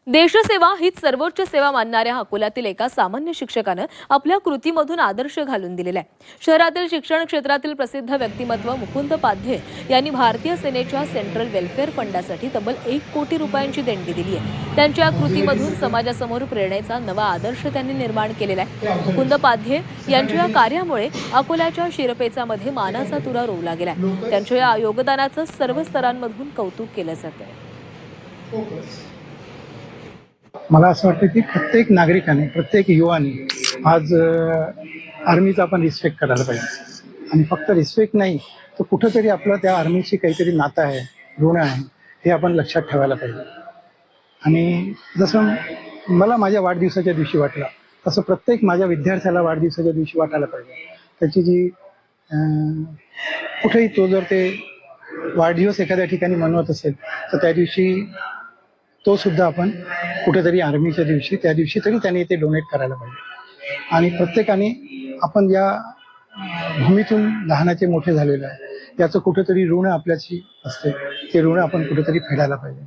देशसेवा हीच सर्वोच्च सेवा मानणाऱ्या अकोल्यातील एका सामान्य शिक्षकानं आपल्या कृतीमधून आदर्श घालून दिलेला आहे। शहरातील शिक्षण क्षेत्रातील प्रसिद्ध व्यक्तिमत्व मुकुंद पाध्ये यांनी भारतीय सेनेच्या सेंट्रल वेलफेअर फंडासाठी तब्बल 1 कोटी रुपयांची देणगी दिली आहे। त्यांच्या कृतीमधून समाजासमोर प्रेरणेचा नवा आदर्श त्यांनी निर्माण केलेला आहे। मुकुंद पाध्ये यांच्या या कार्यामुळे अकोल्याच्या शिरपेचामध्ये मानाचा तुरा रोवला गेलाय। त्यांच्या या योगदानाचं सर्व स्तरांमधून कौतुक केलं जातंय। मला असं वाटतं की प्रत्येक नागरिकाने, प्रत्येक युवाने आज आर्मीचा आपण रिस्पेक्ट करायला पाहिजे। आणि फक्त रिस्पेक्ट नाही तर कुठंतरी आपलं त्या आर्मीशी काहीतरी नातं आहे, ऋण आहे, हे आपण लक्षात ठेवायला पाहिजे। आणि जसं मला माझ्या वाढदिवसाच्या दिवशी वाटलं तसं प्रत्येक माझ्या विद्यार्थ्याला वाढदिवसाच्या दिवशी वाटायला पाहिजे। त्याची जी कुठेही तो जर ते वाढदिवस एखाद्या ठिकाणी मनवत असेल तर त्या दिवशी तो सुद्धा आपण कुठेतरी आर्मीच्या दिवशी त्या दिवशी तरी त्याने ते डोनेट करायला पाहिजे। आणि प्रत्येकाने आपण या भूमीतून लहानाचे मोठे झालेलं आहे याचं कुठेतरी ऋण आपल्याशी असते, ते ऋण आपण कुठेतरी फेडायला पाहिजे।